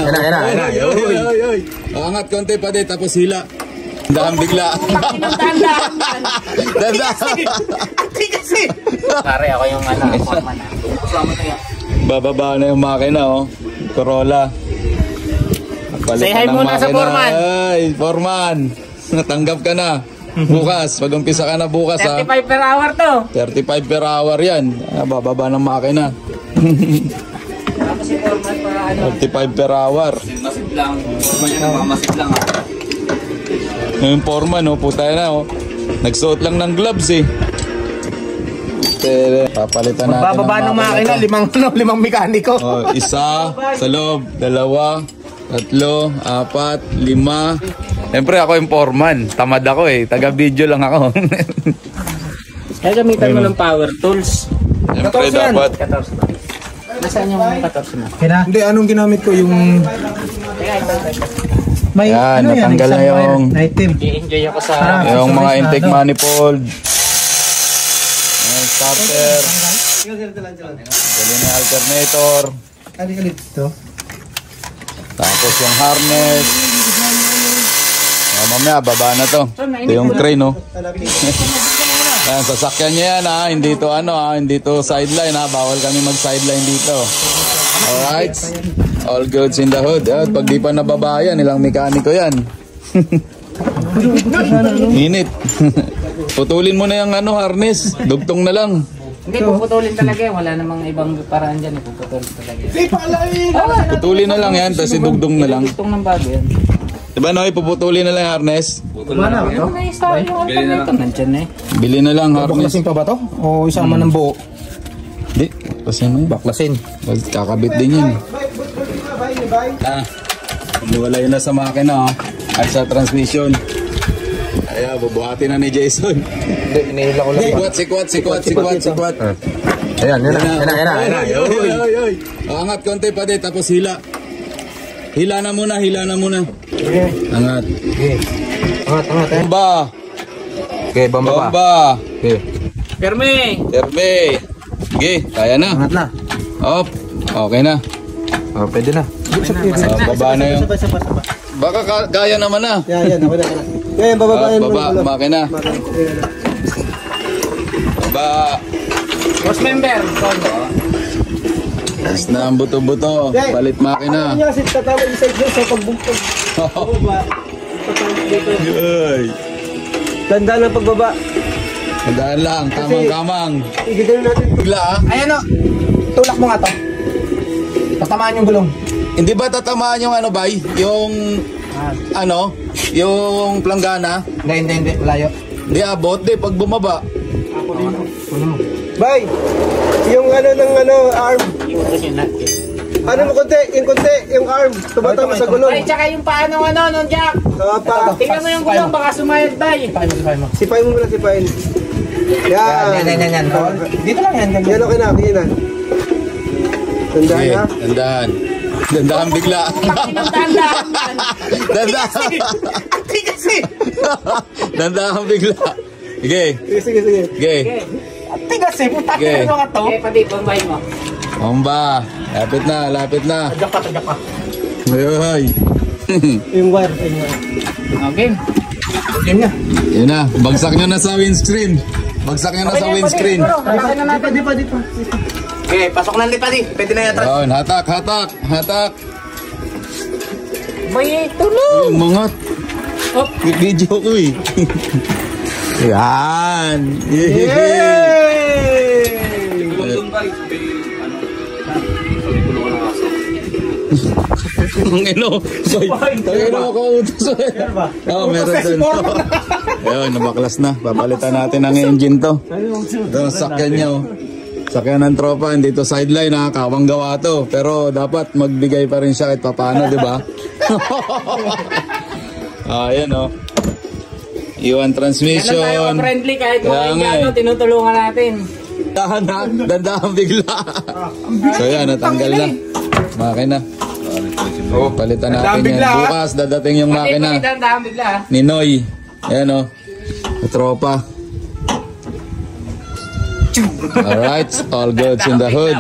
Oy. Angat konti pa din, tapos hila. Dahan bigla. Kasi. Pare, ako yung foreman. Bababa na yung makina, oh. Corolla. Say hi muna sa foreman. Ay, foreman. Natanggap ka na. Bukas, pag-umpisa ka na bukas, 35 per hour to. 35 per hour yan. Bababa ng makina. Tapos si foreman para ano. 35 per hour. Masip lang. Foreman yan, masip lang. Yung foreman, oh, puta na, oh. Nagsuot lang ng gloves, eh. Papalitan natin bababa ng makina, limang mekaniko. Oh, isa sa loob, dalawa, tatlo, apat, lima. Siyempre ako yung foreman. Tamad ako eh. Taga-video lang ako. Kaya gamitan mo ng power tools. Siyempre dapat. 14 ba? Nasaan yung 14 na? Hindi, anong ginamit ko yung... May, yan, natanggal na yung... I-enjoy ako sa... Yung mga intake manifold. Yung starter. Dali na alternator. Tapos yung harness. Mamaya, baba na to. Ito yung crane, no? Yan, sasakyan niya yan, ha? Hindi to hindi to sideline, ha? Bawal kami mag-sideline dito. Alright? All goods in the hood. At pag di pa nababa yan, ilang mekaniko yan. Init. Putulin mo na yung harness. Dugtong na lang. Hindi, puputulin talaga yan. Wala namang ibang paraan dyan. Puputulin talaga yan. Putulin na lang yan, tapos idugtong na lang. Dugtong ng bago yan. Diba, Noy? Puputulin na lang yung harness. Bili na lang. Bili na lang harness. Baklasin pa ba to? O isama ng buo? Di, baklasin mo yun. Baklasin. Kakabit din yun. Niwalay na sa makina, oh. At sa transmission. Ayan, bubuhatin na ni Jason. Hindi, inihila ko lang. Sikwat. Ayan na. Oy. Angat konti pa din, tapos hila. Hila na muna. Okay. Angat. Okay. Angat. Bomba. Okay, bomba. Okay. Perme. Sige, kaya na. Angat na. Op. Okay na. Oh, pwede na. Baba na yung... Baka kaya naman na. Yan, ako na. Ngayon, bababayan mo. Baba, makina. Baba. Boss member. Tapos na ang buto-buto. Palit makina. Ano niya kasi tatawag yung side sa pagbungkog. Baba. Ay. Tanda ng pagbaba. Tandaan lang, kamang-kamang. Igigano natin. Bigla, ha? Ayan o. Tulak mo nga to. Tatamaan yung gulong. Hindi ba tatamaan yung bay? Yung... Yung planggana? Hindi. Malayo. Di abot, pag bumaba. Bay, yung arm. Ano mo konti, yung arm. Tumata mo sa gulong. Ay, tsaka yung paano nung jack. Tingnan mo yung gulong, baka sumayad tayo. Sipain mo muna, sipain. Yan. Yan. Dito lang yan. Yan, okay na. Tandaan ha. Dandahan bigla. Dandahan bigla. Sige. Tigas eh, puta ka na nga to. Pati, bombay mo. Bomba. Lapit na. Tagyak pa. Ay. Yung wire. Okay. Game na. Yun na. Bagsak nyo na sa windscreen. Di pa. Okay, pasok na lipa di. Pwede na yata. Yun, hatak. Bay, tulong. Mangat. Video ko eh. Yan. Tangino ako utos. Meron dun. Ayun, nabaklas na. Papalitan natin ang engine to. Ito, sakyan nyo. Sakyan ng tropa, hindi to sideline, ha. Kawang gawa to. Pero dapat magbigay pa rin siya kahit paano, di ba? Ayan, oh. Iwan transmission. Kaya tayo friendly kahit mga tinutulungan natin. Dandahan bigla. So yan, natanggal na. Makina. Palitan natin yan. Bukas dadating yung makina ni Noy. Ayan, oh. Tropa. Alright, all goods in the hood.